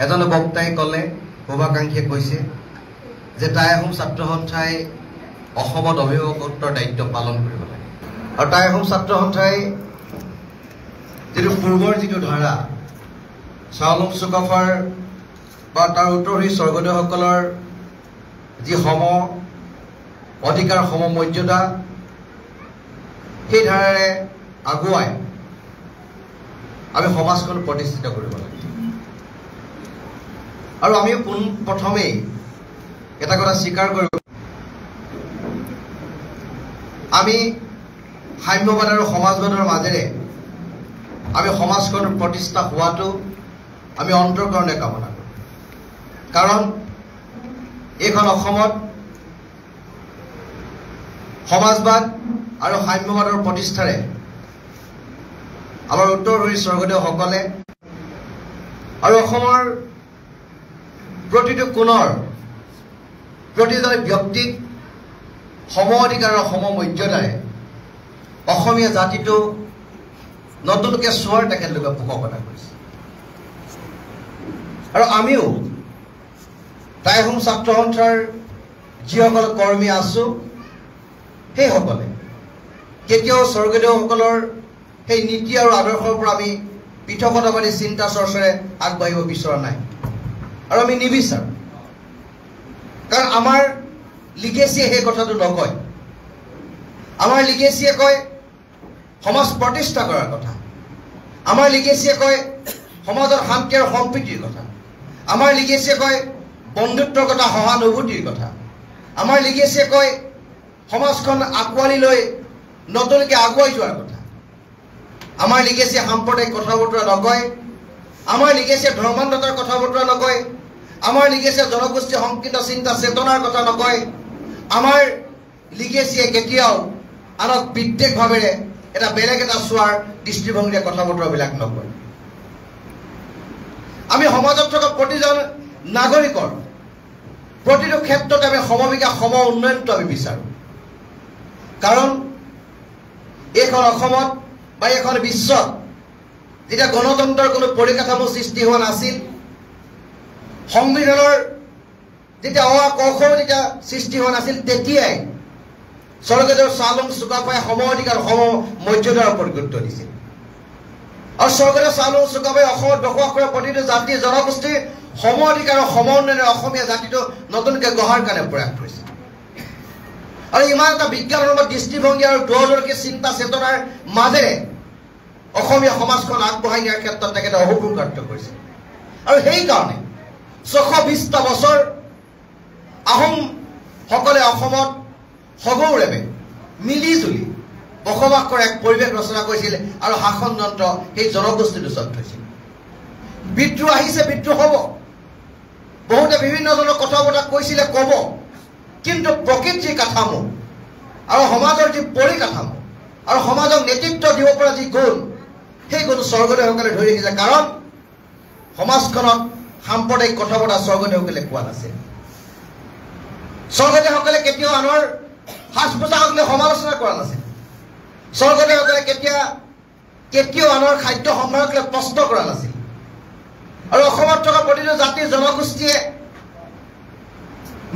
এজন বক্তাই ক'লে, শুভাকাংক্ষীয়ে কৈছে যে টাই আহোম ছাত্ৰ সন্থাই অসমত অভিভাৱকত্বৰ দায়িত্ব পালন কৰিব লাগে। আৰু টাই আহোম ছাত্ৰ সন্থাই যিটো পূৰ্বৰ যিটো ধাৰা চাওলুং চুকাফাৰ বা তাৰ উত্তৰসূৰী স্বৰ্গদেউসকলৰ যি সম অধিকাৰ সম মৰ্যাদা সেই ধাৰাৰে আগুৱাই আমি সমাজখন প্ৰতিষ্ঠিত কৰিব লাগে। আৰু আমি পোনপ্ৰথমেই এটা কথা স্বীকাৰ কৰিব, আমি সাম্যবাদ আৰু সমাজবাদৰ মাজেৰে আমি সমাজখন প্ৰতিষ্ঠা হোৱাটো আমি অন্তৰকৰণে কামনা কৰোঁ। কাৰণ এইখন অসমত সমাজবাদ আৰু সাম্যবাদৰ প্ৰতিষ্ঠাৰে আমাৰ উত্তৰসূৰী স্বৰ্গদেউসকলে আৰু অসমৰ প্ৰতিটো কোণৰ প্ৰতিজন ব্যক্তিক সম অধিকাৰ আৰু সম মৰ্যাদাৰে অসমীয়া জাতিটো নতুনকৈ চোৱাৰ তেখেতলোকে পোষকতা কৰিছে। আৰু আমিও টাই আহোম ছাত্ৰ সন্থাৰ যিসকল কৰ্মী আছোঁ সেইসকলে কেতিয়াও স্বৰ্গদেউসকলৰ সেই নীতি আৰু আদৰ্শৰ পৰা আমি পৃথকতাবাদী চিন্তা চৰ্চাৰে আগবাঢ়িব বিচৰা নাই আৰু আমি নিবিচাৰোঁ। কাৰণ আমাৰ লিগেচিয়ে সেই কথাটো নকয়। আমাৰ লিগেচিয়ে কয় সমাজ প্ৰতিষ্ঠা কৰাৰ কথা। আমাৰ লিগেচিয়ে কয় সমাজৰ শান্তি আৰু সম্প্ৰীতিৰ কথা। আমাৰ লিগেচিয়ে কয় বন্ধুত্বৰ কথা, সহানুভূতিৰ কথা। আমাৰ লিগেচিয়ে কয় সমাজখন আঁকোৱালি লৈ নতুনকৈ আগুৱাই যোৱাৰ কথা। আমাৰ লিগেচিয়ে সাম্প্ৰদায়িক কথা বতৰা নকয়। আমাৰ লিগেচিয়ে ধৰ্মান্ধতাৰ কথা বতৰা নকয়। আমাৰ লিগেচিয়ে জনগোষ্ঠী সংকীৰ্ণ চিন্তা চেতনাৰ কথা নকয়। আমাৰ লিগেচিয়ে কেতিয়াও আনক বিদ্বেষভাৱেৰে এটা বেলেগ এটা চোৱাৰ দৃষ্টিভংগীৰে কথা বতৰাবিলাক নকয়। আমি সমাজত থকা প্ৰতিজন নাগৰিকৰ প্ৰতিটো ক্ষেত্ৰত আমি সমবিকাশ সম উন্নয়নটো আমি বিচাৰোঁ। কাৰণ এইখন অসমত বা এইখন বিশ্বত যেতিয়া গণতন্ত্ৰৰ কোনো পৰিকাঠামো সৃষ্টি হোৱা নাছিল, সংবিধানৰ যেতিয়া ক যেতিয়া সৃষ্টি হোৱা নাছিল, তেতিয়াই স্বৰ্গদেউ চাওলুং চুকাফাই সম অধিকাৰ সম মৰ্যাদাৰ ওপৰত গুৰুত্ব দিছিল। আৰু স্বৰ্গদেউ চাওলুং চুকাফাই অসমত বসবাস কৰা প্ৰতিটো জাতি জনগোষ্ঠীৰ সম অধিকাৰ আৰু সম উন্নয়নে অসমীয়া জাতিটো নতুনকৈ গঢ়াৰ কাৰণে প্ৰয়াস কৰিছে। আৰু ইমান এটা বিজ্ঞানসন্মত দৃষ্টিভংগী আৰু দূৰদৰ্শী চিন্তা চেতনাৰ মাজেৰে অসমীয়া সমাজখন আগবঢ়াই নিয়াৰ ক্ষেত্ৰত তেখেতে অভূতপূৰ্ব কাৰ্য কৰিছে। আৰু সেইকাৰণে ৬২০টা বছৰ আহোমসকলে অসমত সগৌৰৱে মিলিজুলি বসবাস কৰা এক পৰিৱেশ ৰচনা কৰিছিল আৰু শাসনযন্ত্ৰ সেই জনগোষ্ঠীটো চত থৈছিল। বিদ্ৰোহ আহিছে, বিদ্ৰোহ হ'ব। বহুতে বিভিন্ন ধৰণৰ কথা বতৰা কৈছিলে, ক'ব। কিন্তু প্ৰকৃত যি কাঠামো আৰু সমাজৰ যি পৰিকাঠামো আৰু সমাজক নেতৃত্ব দিব পৰা যি গুণ, সেই গুণ স্বৰ্গদেউসকলে ধৰি ৰাখিছে। কাৰণ সমাজখনত সাম্প্ৰদায়িক কথা বতৰা স্বৰ্গদেউসকলে কোৱা নাছিল। স্বৰ্গদেউসকলে কেতিয়াও আনৰ সাজ পোছাকক লৈ সমালোচনা কৰা নাছিল। স্বৰ্গদেউসকলে কেতিয়াও আনৰ খাদ্য সম্ভাৰক লৈ প্ৰশ্ন কৰা নাছিল। আৰু অসমত থকা প্ৰতিটো জাতি জনগোষ্ঠীয়ে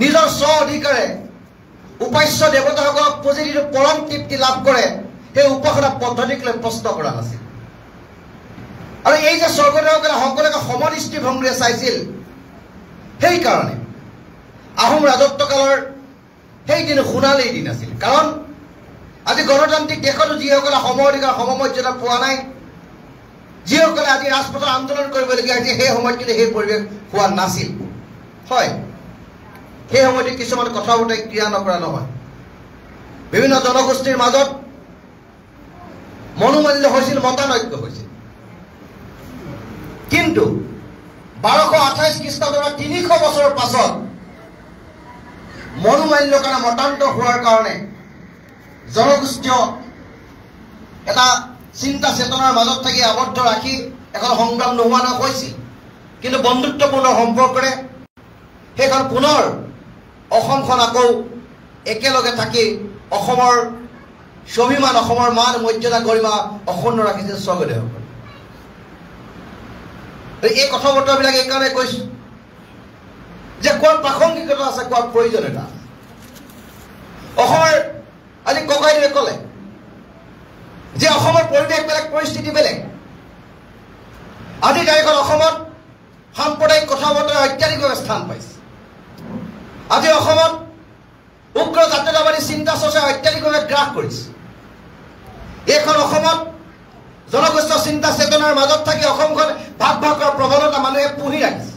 নিজৰ স্ব অধিকাৰে উপাস্য দেৱতাসকলক পুজি যিটো পৰম তৃপ্তি লাভ কৰে, সেই উপাসনা পদ্ধতিক লৈ প্ৰশ্ন কৰা নাছিল। আৰু এই যে স্বৰ্গদেউসকলে সকলোকে সমদৃষ্টিভংগীৰে চাইছিল, সেইকাৰণে আহোম ৰাজত্বকালৰ সেই দিন সোণালী দিন আছিল। কাৰণ আজি গণতান্ত্ৰিক দেশতো যিসকলে সম অধিকাৰ সম মৰ্যাদা পোৱা নাই, যিসকলে আজি ৰাজপথত আন্দোলন কৰিবলগীয়া হৈছে, সেই সময়ত কিন্তু সেই পৰিৱেশ হোৱা নাছিল। হয়, সেই সময়ত কিছুমান কথা বতৰাই ক্ৰিয়া নকৰা নহয়। বিভিন্ন জনগোষ্ঠীৰ মাজত মনোমালিন্য হৈছিল, মতানৈক্য হৈছিল। কিন্তু ১২২৮ খ্ৰীষ্টাব্দৰ ৩০০ বছৰৰ পাছত মনোমালিন্যৰ কাৰণে মতান্ত হোৱাৰ কাৰণে জনগোষ্ঠীয় এটা চিন্তা চেতনাৰ মাজত থাকি আবদ্ধ ৰাখি এখন সংগ্ৰাম নোহোৱা নহৈছিল। কিন্তু বন্ধুত্বপূৰ্ণ সম্পৰ্কৰে সেইখন পুনৰ অসমখন আকৌ একেলগে থাকি অসমৰ স্বাভিমান, অসমৰ মান মৰ্যাদা গৰিমা অক্ষুণ্ণ ৰাখিছিল স্বৰ্গদেউসকলে। এই কথা বতৰাবিলাক এইকাৰণে কৈছোঁ যে কোৱাত প্ৰাসংগিকতা আছে, কোৱাত প্ৰয়োজনীয়তা আছে। অসমৰ আজি ককাইদেৱে ক'লে যে অসমৰ পৰিৱেশ বেলেগ, পৰিস্থিতি বেলেগ। আজিৰ তাৰিখত অসমত সাম্প্ৰদায়িক কথা বতৰা অত্যাধিকভাৱে স্থান পাইছে। আজি অসমত উগ্ৰ জাতীয়তাবাদী চিন্তা চৰ্চাই অত্যাধিকভাৱে গ্ৰাস কৰিছে। এইখন অসমত জনগোষ্ঠীয় চিন্তা চেতনাৰ মাজত থাকি অসমখন ভাগ ভাগ কৰাৰ প্ৰৱণতা মানুহে পুহি ৰাখিছে।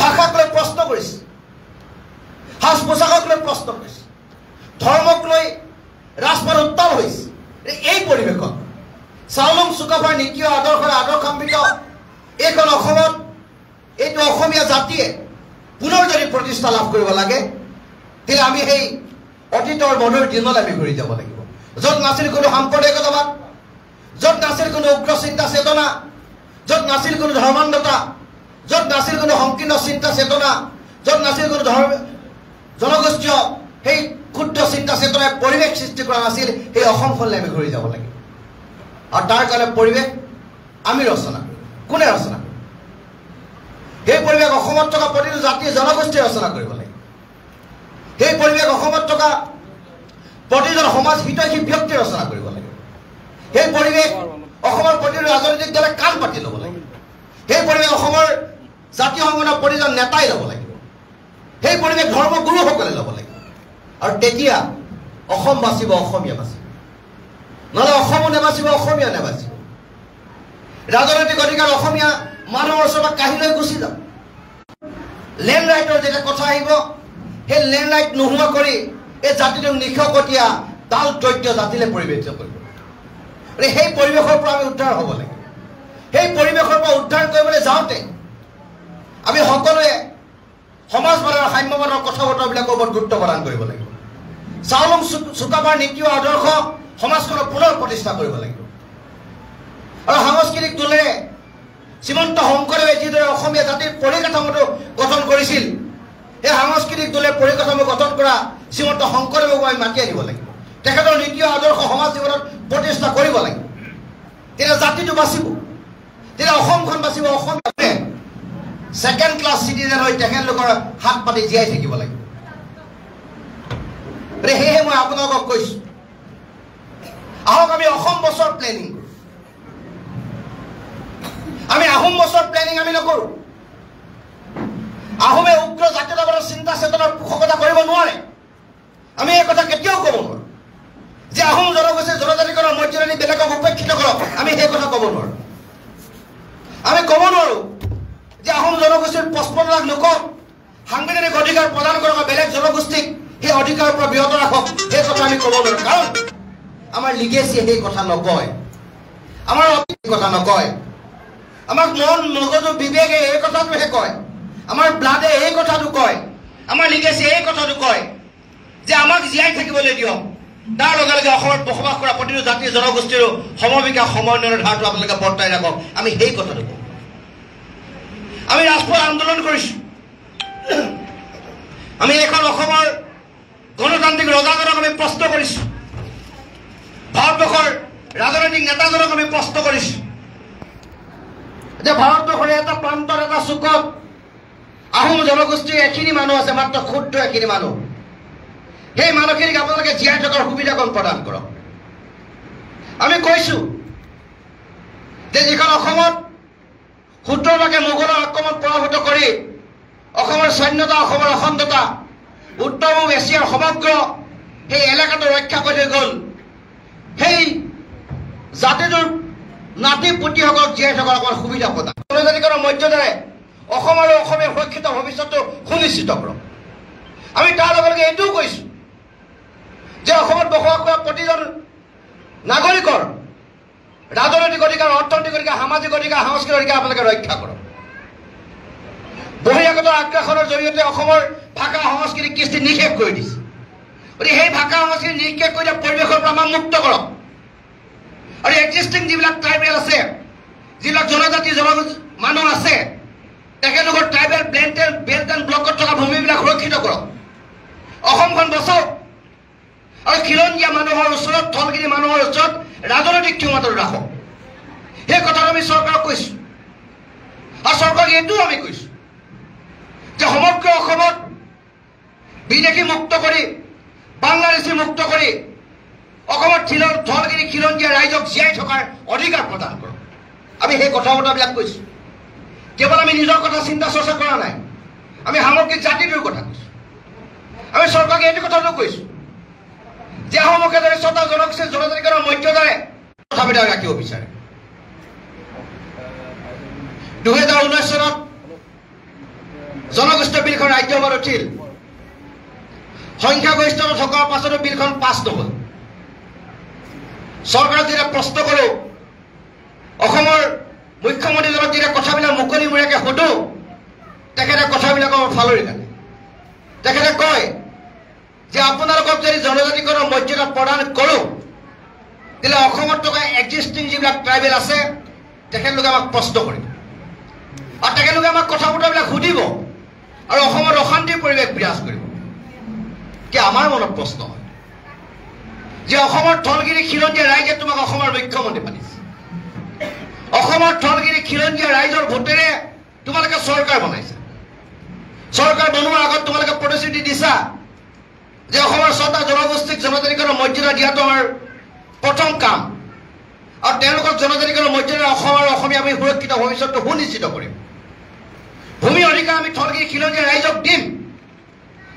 ভাষাক লৈ প্ৰশ্ন কৰিছে, সাজ পোছাকক লৈ প্ৰশ্ন কৰিছে, ধৰ্মক লৈ ৰাজপথ উত্তাল হৈছে। এই পৰিৱেশত চাওলুং চুকাফাৰ নীতি আদৰ্শৰে আদৰ্শান্বিত এইখন অসমত এইটো অসমীয়া জাতিয়ে পুনৰ যদি প্ৰতিষ্ঠা লাভ কৰিব লাগে, তেতিয়াহ'লে আমি সেই অতীতৰ মধুৰ দিনলৈ আমি ঘূৰি যাব লাগিব, য'ত নাছিল কোনো সাম্প্ৰদায়িকতাবাদ, য'ত নাছিল কোনো উগ্ৰ চিন্তা চেতনা, য'ত নাছিল কোনো ধৰ্মান্ধতা, য'ত নাছিল কোনো সংকীৰ্ণ চিন্তা চেতনা, য'ত নাছিল কোনো জনগোষ্ঠীয় সেই ক্ষুদ্ৰ চিন্তা চেতনাই পৰিৱেশ সৃষ্টি কৰা নাছিল। সেই অসমখনলৈ আমি ঘূৰি যাব লাগিব। আৰু তাৰ কাৰণে পৰিৱেশ আমি ৰচনা কৰিম। কোনে ৰচনা কৰিম? সেই পৰিৱেশ অসমত থকা প্ৰতিটো জাতি জনগোষ্ঠীয়ে ৰচনা কৰিব লাগিব। সেই পৰিৱেশ অসমত থকা প্ৰতিজন সমাজ হিতৈষী ব্যক্তিয়ে ৰচনা কৰিব লাগিব। সেই পৰিৱেশ অসমৰ প্ৰতিটো ৰাজনৈতিক দলে কাণ পাতি ল'ব লাগিব। সেই পৰিৱেশ অসমৰ জাতীয় সংগঠনৰ প্ৰতিজন নেতাই ল'ব লাগিব। সেই পৰিৱেশ ধৰ্মগুৰুসকলে ল'ব লাগিব। আৰু তেতিয়া অসম বাচিব, অসমীয়া বাচিব। নহ'লে অসমো নেবাচিব, অসমীয়া নেবাচিব। ৰাজনৈতিক অধিকাৰ অসমীয়া মানুহৰ ওচৰত কাঢ়ি লৈ গুচি যাব। লেণ্ড ৰাইটৰ যেতিয়া কথা আহিব, সেই লেণ্ড ৰাইট নোহোৱা কৰি এই জাতিটোক নিশকতীয়া ডাল দৈত্য জাতিলৈ পৰিৱেশিত কৰিব। সেই পৰিৱেশৰ পৰা আমি উদ্ধাৰ হ'ব লাগিব। সেই পৰিৱেশৰ পৰা উদ্ধাৰ কৰিবলৈ যাওঁতে আমি সকলোৱে সমাজবাদ আৰু সাম্যবাদৰ কথা বতৰাবিলাকৰ ওপৰত গুৰুত্ব প্ৰদান কৰিব লাগিব। চাওলুং চুকাফাৰ নীতি আদৰ্শ সমাজখনক পুনৰ প্ৰতিষ্ঠা কৰিব লাগিব। আৰু সাংস্কৃতিক দোলেৰে শ্ৰীমন্ত শংকৰদেৱে যিদৰে অসমীয়া জাতিৰ পৰিকাঠামোটো গঠন কৰিছিল, সেই সাংস্কৃতিক দোলেৰ পৰিকাঠামো গঠন কৰা শ্ৰীমন্ত শংকৰদেৱক আমি মাতি আনিব লাগিব। তেখেতৰ নীতি আদৰ্শ সমাজ জীৱনত প্ৰতিষ্ঠা কৰিব লাগিব। তেতিয়া জাতিটো বাচিব, তেতিয়া অসমখন বাচিব। অসমীয়া ছেকেণ্ড ক্লাছ চিটিজেন হৈ তেখেতলোকৰ হাত পাতি জীয়াই থাকিব লাগিব। সেয়েহে মই আপোনালোকক কৈছোঁ, আহক আমি অসম বছৰ প্লেনিং কৰোঁ। আমি আহোম বছৰ প্লেনিং আমি নকৰোঁ। আহোমে উগ্ৰ জাতীয়তাবাদৰ চিন্তা চেতনাৰ পোষকতা কৰিব নোৱাৰে। আমি এই কথা কেতিয়াও ক'ব নোৱাৰোঁ যে আহোম জনগোষ্ঠীৰ জনজাতিকৰণৰ মৰ্যাদা বেলেগক উপেক্ষিত কৰক। আমি সেই কথা ক'ব নোৱাৰোঁ। আমি ক'ব নোৱাৰোঁ যে আহোম জনগোষ্ঠীৰ 55 লাখ লোকক সাংবিধানিক অধিকাৰ প্ৰদান কৰক, বেলেগ জনগোষ্ঠীক সেই অধিকাৰৰ পৰা বিৰত ৰাখক। সেই কথা আমি ক'ব নোৱাৰোঁ, কাৰণ আমাৰ লিগেচিয়ে সেই কথা নকয়, আমাৰ কথা নকয়। আমাক মন মগজু বিবেকে এই কথাটোহে কয়, আমাৰ ব্লাডে এই কথাটো কয়, আমাৰ লিগেচিয়ে এই কথাটো কয় যে আমাক জীয়াই থাকিবলৈ দিয়ক। তাৰ লগে লগে অসমত বসবাস কৰা প্ৰতিটো জাতি জনগোষ্ঠীৰো সমবিকাশ সমন্বয়ৰ ধাৰাটো আপোনালোকে বৰ্তাই ৰাখক। আমি সেই কথাটো কওঁ। আমি ৰাজপথ আন্দোলন কৰিছোঁ। আমি এখন অসমৰ গণতান্ত্ৰিক ৰজাজনক আমি প্ৰশ্ন কৰিছোঁ। ভাৰতবৰ্ষৰ ৰাজনৈতিক নেতাজনক আমি প্ৰশ্ন কৰিছোঁ যে ভাৰতবৰ্ষৰ এটা প্ৰান্তৰ এটা চুকত আহোম জনগোষ্ঠীৰ এখিনি মানুহ আছে, মাত্ৰ ক্ষুদ্ৰ এখিনি মানুহ। সেই মানুহখিনিক আপোনালোকে জীয়াই থকাৰ সুবিধাকণ প্ৰদান কৰক। আমি কৈছোঁ যে যিখন অসমত 17 লাখে মোগলৰ আক্ৰমণ পৰাভূত কৰি অসমৰ স্বাধীনতা, অসমৰ অখণ্ডতা, উত্তৰ পূব এছিয়াৰ সমগ্ৰ সেই এলেকাটো ৰক্ষা কৰি থৈ গ'ল, সেই জাতিটোৰ নাতি পুতিসকলক জীয়াই থকাৰ অকণমান সুবিধা প্ৰদান, জনজাতিকৰণৰ মৰ্যাদাৰে অসম আৰু অসমীয়া সুৰক্ষিত ভৱিষ্যতটো সুনিশ্চিত কৰক। আমি তাৰ লগে লগে এইটোও কৈছোঁ যে অসমত বসবাস কৰা প্ৰতিজন নাগৰিকৰ ৰাজনৈতিক অধিকাৰ, অৰ্থনৈতিক অধিকাৰ, সামাজিক অধিকাৰ, সাংস্কৃতিক অধিকাৰ আপোনালোকে ৰক্ষা কৰক। বহিৰাগত আগ্ৰাসনৰ জৰিয়তে অসমৰ ভাষা সংস্কৃতি কৃষ্টি নিষেধ কৰি দিছে। গতিকে সেই ভাষা সংস্কৃতি নিষেধ কৰি দিয়া পৰিৱেশৰ পৰা আমাক মুক্ত কৰক। আৰু এক্সিষ্টিং যিবিলাক ট্ৰাইবেল আছে, যিবিলাক জনজাতি মানুহ আছে, তেখেতলোকৰ ট্ৰাইবেল বেল্ট এণ্ড ব্লকত থকা ভূমিবিলাক সুৰক্ষিত কৰক। অসমখন বচাওক। আৰু খিলঞ্জীয়া মানুহৰ ওচৰত, থলগিৰি মানুহৰ ওচৰত ৰাজনৈতিক ক্ষমতাটো ৰাখক। সেই কথাটো আমি চৰকাৰক কৈছোঁ। আৰু চৰকাৰক এইটোও আমি কৈছোঁ যে সমগ্ৰ অসমত বিদেশী মুক্ত কৰি বাংলাদেশী মুক্ত কৰি অসমত ধলগিৰি খিলঞ্জীয়া ৰাইজক জীয়াই থকাৰ অধিকাৰ প্ৰদান কৰক। আমি সেই কথা বতৰাবিলাক কৈছোঁ। কেৱল আমি নিজৰ কথা চিন্তা চৰ্চা কৰা নাই, আমি সামগ্ৰিক জাতিটোৰ কথা কৈছোঁ। আমি চৰকাৰক এইটো কথাটো কৈছোঁ যে আহোমকে ধৰি ৬টা জনগোষ্ঠীৰ জনজাতিকৰণৰ মৰ্যাদাৰে কথাবিলাক ৰাখিব বিচাৰে। ২০১৯ চনত জনগোষ্ঠী বিলখন ৰাজ্যসভাত উঠিল। সংখ্যাগৰিষ্ঠতা থকাৰ পাছতো বিলখন পাছ নহ'ল। চৰকাৰক যেতিয়া প্ৰশ্ন কৰোঁ, অসমৰ মুখ্যমন্ত্ৰীজনক যেতিয়া কথাবিলাক মুকলিমূৰীয়াকৈ সোধোঁ, তেখেতে কথাবিলাকৰ ফালৰি কাটে। তেখেতে কয় যে আপোনালোকক যদি জনজাতিকৰণৰ মৰ্যাদা প্ৰদান কৰোঁ, তেতিয়াহ'লে অসমত থকা এক্সিষ্টিং যিবিলাক ট্ৰাইবেল আছে তেখেতলোকে আমাক প্ৰশ্ন কৰিব আৰু তেখেতলোকে আমাক কথা বতৰাবিলাক সুধিব আৰু অসমত অশান্তিৰ পৰিৱেশ বিৰাজ কৰিব। কি আমাৰ মনত প্ৰশ্ন হয় যে অসমৰ ধলগিৰি খিলঞ্জীয়া ৰাইজে তোমাক অসমৰ মুখ্যমন্ত্ৰী পাতিছে, অসমৰ ধলগিৰি খিলঞ্জীয়া ৰাইজৰ ভোটেৰে তোমালোকে চৰকাৰ বনাইছা। চৰকাৰ বনোৱাৰ আগত তোমালোকে প্ৰতিশ্ৰুতি দিছা যে অসমৰ ৬টা জনগোষ্ঠীক জনজাতিকৰণৰ মৰ্যাদা দিয়াটো আমাৰ প্ৰথম কাম আৰু তেওঁলোকক জনজাতিকৰণৰ মৰ্যাদা অসম আৰু অসমীয়া আমি সুৰক্ষিত ভৱিষ্যতটো সুনিশ্চিত কৰিম। ভূমি অধিকাৰ আমি ধলগিৰি খিলঞ্জীয়া ৰাইজক দিম।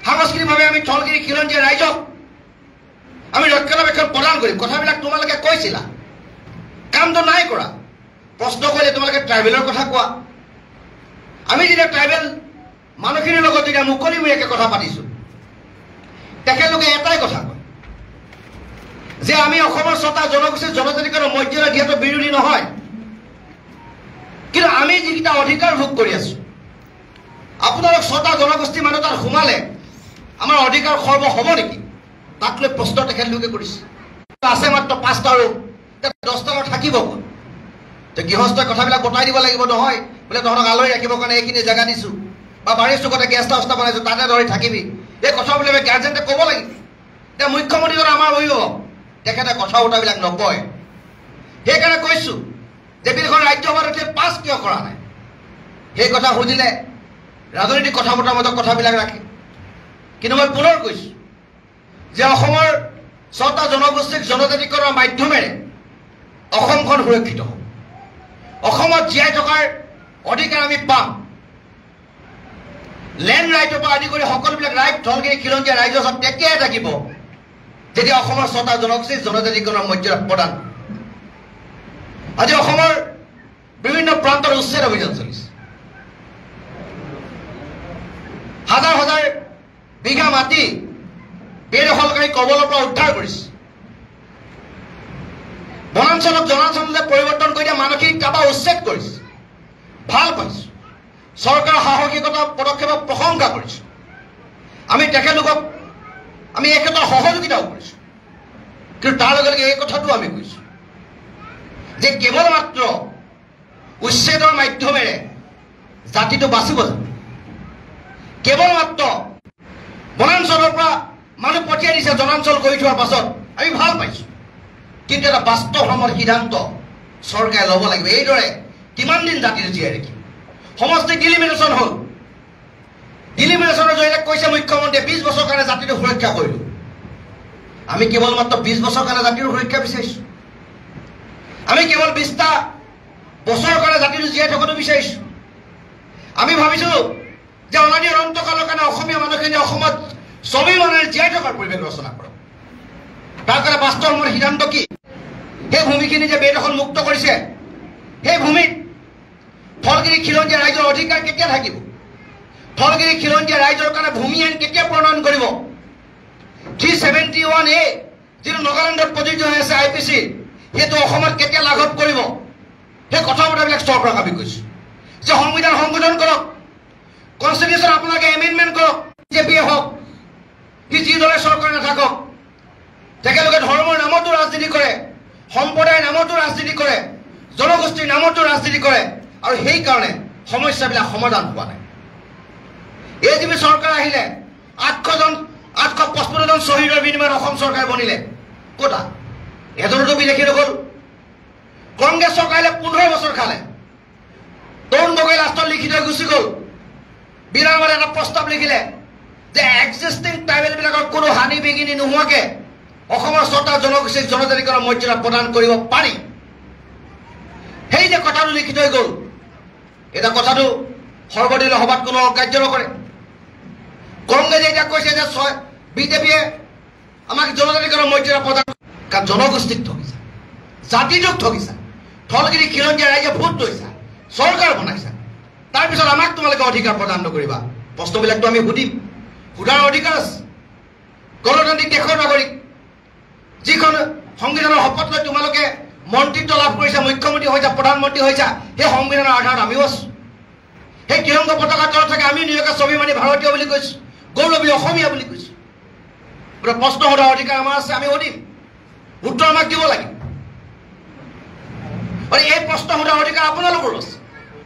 সাংস্কৃতিকভাৱে আমি ধলগিৰি খিলঞ্জীয়া ৰাইজক আমি ৰক্ষণাবেক্ষণ প্ৰদান কৰিম। কথাবিলাক তোমালোকে কৈছিলা, কামটো নাই কৰা। প্ৰশ্ন কৰিলে তোমালোকে ট্ৰাইবেলৰ কথা কোৱা। আমি যেতিয়া ট্ৰাইবেল মানুহখিনিৰ লগত যেতিয়া মুকলিমূৰীয়াকৈ কথা পাতিছোঁ, তেখেতলোকে এটাই কথা কয় যে আমি অসমৰ ৬টা জনগোষ্ঠীৰ জনজাতিকৰণৰ মৰ্যাদা দিয়াটো বিৰোধী নহয়, কিন্তু আমি যিকেইটা অধিকাৰ ভোগ কৰি আছোঁ, আপোনালোক ৬টা জনগোষ্ঠী মানুহ তাত সোমালে আমাৰ অধিকাৰ সৰ্ব হ'ব নেকি? তাক লৈ প্ৰশ্ন তেখেতলোকে কৰিছে। আছে মাত্ৰ 5টা ৰুম, 10টা থাকিব কোন? গৃহস্থই কথাবিলাক গতাই দিব লাগিব নহয়, বোলে তহঁতক আলহী ৰাখিবৰ কাৰণে এইখিনি জেগা দিছোঁ বা বাৰীৰ চুকতে গেষ্ট হাউচ এটা বনাইছোঁ, তাতে ধৰি থাকিবি। এই কথাবিলাক আমি গাৰ্জেণ্টে ক'ব লাগিব। এতিয়া মুখ্যমন্ত্ৰীজন আমাৰ অভিভাৱক, তেখেতে কথা বতৰাবিলাক নকয়। সেইকাৰণে কৈছোঁ যে বিলখন ৰাজ্যসভাত উঠি পাছ কিয় কৰা নাই? সেই কথা সুধিলে ৰাজনৈতিক কথা বতৰাৰ মাজত কথাবিলাক ৰাখে। কিন্তু মই পুনৰ কৈছোঁ যে অসমৰ ৬টা জনগোষ্ঠীক জনজাতিকৰণৰ মাধ্যমেৰে অসমখন সুৰক্ষিত হ'ব। অসমত জীয়াই থকাৰ অধিকাৰ আমি পাম। লেণ্ড ৰাইটৰ পৰা আদি কৰি সকলোবিলাক ৰাইট ধলগিৰি খিলঞ্জীয়া ৰাইজৰ ওচৰত তেতিয়াই থাকিব যেতিয়া অসমৰ ৬টা জনগোষ্ঠীৰ জনজাতিকৰণৰ মৰ্যাদা প্ৰদান। আজি অসমৰ বিভিন্ন প্ৰান্তৰ উচ্ছেদ অভিযান চলিছে। হাজাৰ হাজাৰ বিঘা মাটি বেদখলকাৰী কবলৰ পৰা উদ্ধাৰ কৰিছে। বনাঞ্চলক জনাঞ্চললৈ পৰিৱৰ্তন কৰি দিয়া মানসিকতা বা উচ্ছেদ কৰিছে। ভাল পাইছোঁ। চৰকাৰৰ সাহসিকতা পদক্ষেপক প্ৰশংসা কৰিছোঁ। আমি তেখেতলোকক আমি এই ক্ষেত্ৰত সহযোগিতাও কৰিছোঁ। কিন্তু তাৰ লগে লগে এই কথাটো আমি কৈছোঁ যে কেৱল মাত্ৰ উচ্ছেদৰ মাধ্যমেৰে জাতিটো বাচিব জানো? কেৱল মাত্ৰ বনাঞ্চলৰ পৰা মানুহ পঠিয়াই দিছে জনাঞ্চল কৰি থোৱাৰ পাছত আমি ভাল পাইছোঁ, কিন্তু এটা বাস্তৱসন্মত সিদ্ধান্ত চৰকাৰে ল'ব লাগিব। এইদৰে কিমান দিন জাতিটো জীয়াই ৰাখিম? সমষ্টি ডিলিমিনেশ্যন হ'ল। ডিলিমিনেশ্যনৰ জৰিয়তে কৈছে মুখ্যমন্ত্ৰীয়ে 20 বছৰৰ কাৰণে জাতিটো সুৰক্ষা কৰিলোঁ। আমি কেৱল মাত্ৰ 20 বছৰৰ কাৰণে জাতিৰ সুৰক্ষা বিচাৰিছোঁ। আমি কেৱল 20টা বছৰৰ কাৰণে জাতিটো জীয়াই থকাটো বিচাৰিছোঁ। আমি ভাবিছোঁ যে অনাদি অনন্তকালৰ কাৰণে অসমীয়া মানুহখিনি অসমত স্বাভিমানেৰে জীয়াই থকাৰ পৰিৱেশ ৰচনা কৰক। তাৰ কাৰণে বাস্তৱসন্মত সিদ্ধান্ত কি? সেই ভূমিখিনি যে বেদখল মুক্ত কৰিছে, সেই ভূমিত ধলগিৰি খিলঞ্জীয়া ৰাইজৰ অধিকাৰ কেতিয়া থাকিব? ধলগিৰি খিলঞ্জীয়া ৰাইজৰ কাৰণে ভূমি আইন কেতিয়া প্ৰণয়ন কৰিব? 371A যিটো নাগালেণ্ডত প্ৰযোজ্য হৈ আছে IPC, সেইটো অসমত কেতিয়া লাঘৱ কৰিব? সেই কথা বতৰাবিলাক চৰকাৰক আমি কৈছোঁ যে সংবিধান সংশোধন কৰক, কনষ্টিটিউশ্যন আপোনালোকে এমেণ্ডমেণ্ট কৰক। বিজেপিয়ে হওক, সি যি দলে চৰকাৰ নাথাকক, তেখেতলোকে ধৰ্মৰ নামতো ৰাজনীতি কৰে, সম্প্ৰদায়ৰ নামতো ৰাজনীতি কৰে, জনগোষ্ঠীৰ নামতো ৰাজনীতি কৰে, আৰু সেইকাৰণে সমস্যাবিলাক সমাধান হোৱা নাই। AGP চৰকাৰ আহিলে 855 জন শ্বহীদৰ বিনিময়ত অসম চৰকাৰ বনিলে। ক'তা এজনতো বিদেশী নগ'ল। কংগ্ৰেছ চৰকাৰ আহিলে 15 বছৰ খালে। তৰুণ গগৈ লাষ্টত লিখি থৈ গুচি গ'ল বিধানসভাত এটা প্ৰস্তাৱ লিখিলে যে এক্সিষ্টিং ট্ৰাইবেলবিলাকৰ কোনো হানি বিঘিনি নোহোৱাকৈ অসমৰ 6টা জনগোষ্ঠীক জনজাতিকৰণৰ মৰ্যাদা প্ৰদান কৰিব পাৰি সেই যে কথাটো লিখি থৈ গ'ল এটা কথাটো সৰ্বদলীয় সভাত কোনো কাৰ্য নকৰে কংগ্ৰেছে এতিয়া কৈছে যে বিজেপিয়ে আমাক জনজাতিকৰণৰ মৰ্যাদা প্ৰদান কাৰণ জনগোষ্ঠীক ঠগিছে জাতিটোক ঠগিছে থলগিৰি খিলঞ্জীয়া ৰাইজে ভোট লৈছা চৰকাৰ বনাইছা তাৰপিছত আমাক তোমালোকে অধিকাৰ প্ৰদান নকৰিবা প্ৰশ্নবিলাকতো আমি সুধিম সোধাৰ অধিকাৰ আছে গণতান্ত্ৰিক দেশৰ নাগৰিক যিখন সংবিধানৰ শপত লৈ তোমালোকে মন্ত্ৰিত্ব লাভ কৰিছা মুখ্যমন্ত্ৰী হৈছা প্ৰধানমন্ত্ৰী হৈছা সেই সংবিধানৰ আধাৰত আমিও আছো সেই তিৰংগ পতাকা তলত থাকে আমি নিজকে স্বাভিমানী ভাৰতীয় বুলি কৈছো গৌৰৱী অসমীয়া বুলি কৈছো প্ৰশ্ন সোধাৰ অধিকাৰ আমাৰ আছে আমি সুধিম উত্তৰ আমাক দিব লাগিব আৰু এই প্ৰশ্ন সোধাৰ অধিকাৰ আপোনালোকৰ আছে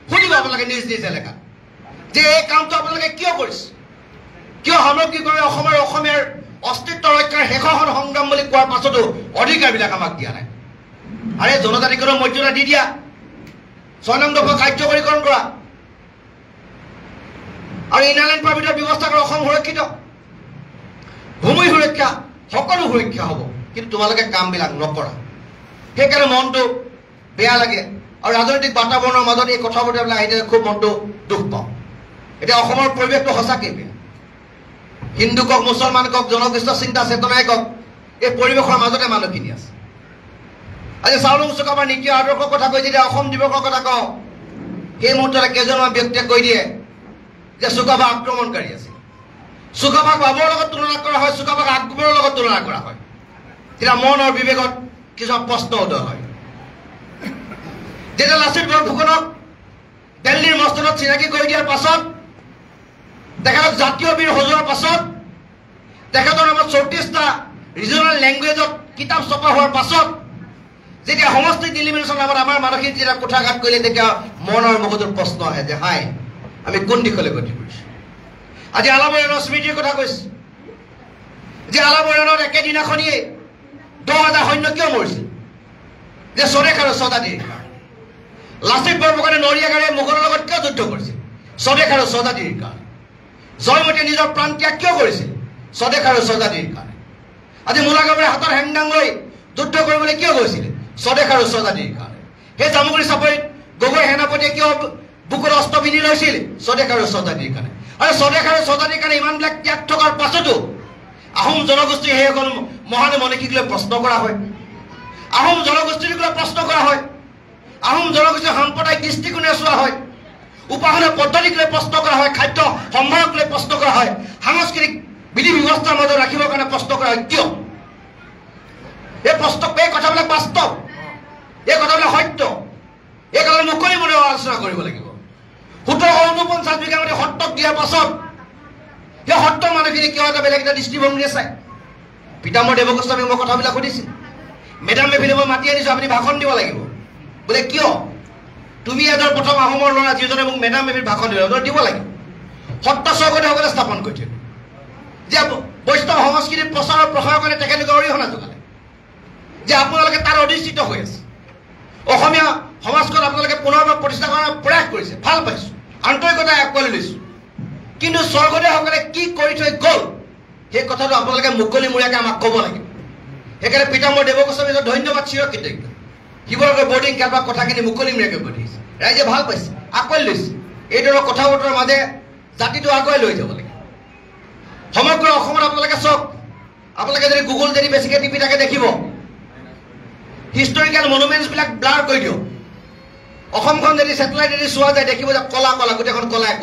সুধিব আপোনালোকে নিজ নিজ এলেকাত যে এই কামটো আপোনালোকে কিয় কৰিছে কিয় সামগ্ৰিকভাৱে অসমৰ অসমীয়াৰ অস্তিত্ব ৰক্ষাৰ শেষৰখন সংগ্ৰাম বুলি কোৱাৰ পাছতো অধিকাৰবিলাক আমাক দিয়া নাই আৰু এই জনজাতিকৰণৰ মৰ্যাদা দি দিয়া 6 নং দফা কাৰ্যকৰীকৰণ কৰা আৰু ইনাৰলাইন পাৰ্মিটৰ ব্যৱস্থা কৰা অসম সুৰক্ষিত ভূমি সুৰক্ষা সকলো সুৰক্ষা হ'ব কিন্তু তোমালোকে কামবিলাক নকৰা সেইকাৰণে মনটো বেয়া লাগে আৰু ৰাজনৈতিক বাতাবৰণৰ মাজত এই কথা বতৰাবিলাক আহি খুব মনটো দুখ পাওঁ এতিয়া অসমৰ পৰিৱেশটো সঁচাকৈ বেয়া হিন্দু কওক মুছলমান কওক জনগোষ্ঠীয় চিন্তা চেতনাই কওক এই পৰিৱেশৰ মাজতে মানুহখিনি আছে আজি চাউলুং চুকাফাৰ নীতি আদৰ্শৰ কথা কৈ যেতিয়া অসম দিৱসৰ কথা কওঁ সেই মুহূৰ্ততে কেইজনমান ব্যক্তিয়ে কৈ দিয়ে যে চুকাফা আক্ৰমণকাৰী আছিল চুকাফাক বাবৰৰ লগত তুলনা কৰা হয় চুকাফাক আকবৰৰ লগত তুলনা কৰা হয় তেতিয়া মন আৰু বিবেকত কিছুমান প্ৰশ্ন উদয় হয় যেতিয়া লাচিত বৰফুকনক দিল্লীৰ মছজিদত চিনাকি কৰি দিয়াৰ পাছত তেখেতক জাতীয় বীৰ সজোৱাৰ পাছত তেখেতৰ নামত 34টা ৰিজনেল লেংগুৱেজত কিতাপ ছপা হোৱাৰ পাছত যেতিয়া সমষ্টিক ইলিমিনেশ্যন নামত আমাৰ মানসিক যেতিয়া কোঠাঘাত কৰিলে তেতিয়া মনৰ মগজুৰ প্ৰশ্ন আহে যে হাই আমি কোন দিশলৈ গতি কৰিছোঁ আজি আলাবৰণৰ স্মৃতিৰ কথা কৈছে যে আলাবৰণৰ একেদিনাখনিয়ে 10,000 সৈন্য কিয় মৰিছিল যে স্বদেশ আৰু স্বজাতিৰ লাচিত বৰফুকনে নৰিয়াগাৰে মোগলৰ লগত কিয় যুদ্ধ কৰিছিল স্বদেশ আৰু স্বজাতিৰ কাৰণে জয়মতীয়ে নিজৰ প্ৰাণ ত্যাগ কিয় কৰিছিল স্বদেশ আৰু স্বজাতিৰ কাৰণে আজি মূলাগামৰে হাতৰ হেংদাং লৈ যুদ্ধ কৰিবলৈ কিয় গৈছিল স্বদেশ আৰু স্বজাতিৰ কাৰণে সেই জামুগুৰি চাপৰিত গগৈ সেনাপতিয়ে কিয় বুকুত অস্ত্ৰ পিন্ধি লৈছিল স্বদেশ আৰু স্বজাতিৰ কাৰণে আৰু স্বদেশ আৰু স্বজাতিৰ কাৰণে ইমানবিলাক ত্যাগ থকাৰ পাছতো আহোম জনগোষ্ঠীৰ সেইসকল মহান মনীষীক লৈ প্ৰশ্ন কৰা হয় আহোম জনগোষ্ঠীক লৈ প্ৰশ্ন কৰা হয় আহোম জনগোষ্ঠীৰ সাম্প্ৰদায়িক দৃষ্টিকোণে চোৱা হয় উপাসনা পদ্ধতিক লৈ প্ৰশ্ন কৰা হয় খাদ্য সম্ভাৰক লৈ প্ৰশ্ন কৰা হয় সাংস্কৃতিক বিধি ব্যৱস্থাৰ মাজত ৰাখিবৰ কাৰণে প্ৰশ্ন কৰা হয় কিয় এই কথাবিলাক বাস্তৱ এই কথাবিলাক সত্য এই কথাবিলাক মুকলি মনে আলোচনা কৰিব লাগিব 1749 বিঘা মাটি সত্ৰক দিয়াৰ পাছত সেই সত্ৰৰ মানুহখিনি কিয় এটা বেলেগ এটা দৃষ্টিভংগীৰে চায় পিতাম্বৰ দেৱগোস্বামীক মই কথাবিলাক সুধিছিল মেডাম মেফিলে মই মাতি আনিছোঁ আপুনি ভাষণ দিব লাগিব বোলে কিয় তুমি এজন প্ৰথম আহোমৰ ল'ৰা যিজনে মোক মেডাম মেফিৰ ভাষণ দিব লাগিব সত্ৰ স্বৰ্গদেউসকলে স্থাপন কৰিছে যে বৈষ্ণৱ সংস্কৃতিৰ প্ৰচাৰৰ প্ৰসাৰৰ কাৰণে তেখেতলোকে অৰিহণা যোগালে যে আপোনালোকে তাৰ অধিষ্ঠিত হৈ আছে অসমীয়া সমাজখন আপোনালোকে পুনৰবাৰ প্ৰতিষ্ঠা কৰাৰ প্ৰয়াস কৰিছে ভাল পাইছোঁ আন্তৰিকতাই আঁকোৱালি লৈছোঁ কিন্তু স্বৰ্গদেউসকলে কি কৰি থৈ গ'ল সেই কথাটো আপোনালোকে মুকলিমূৰীয়াকৈ আমাক ক'ব লাগিব সেইকাৰণে পিতাম্বৰ দেৱগোস্বামী ধন্যবাদ চিৰকৃতজ্ঞ শিৱসাগৰ বৰ্ডিং কেম্পৰ কথাখিনি মুকলিমূৰীয়াকৈ কৈ দিছে ৰাইজে ভাল পাইছে আঁকোৱালি লৈছে এইদৰে কথা বতৰাৰ মাজে জাতিটো আগুৱাই লৈ যাব লাগে সমগ্ৰ অসমত আপোনালোকে চাওক আপোনালোকে যদি গুগল যদি বেছিকৈ টিপি থাকে দেখিব হিষ্টৰিকেল মনুমেণ্টছবিলাক ব্লাৰ কৰি দিওঁ অসমখন যদি ছেটেলাইট যদি চোৱা যায় দেখিব যে কলা কলা গোটেইখন কলা একো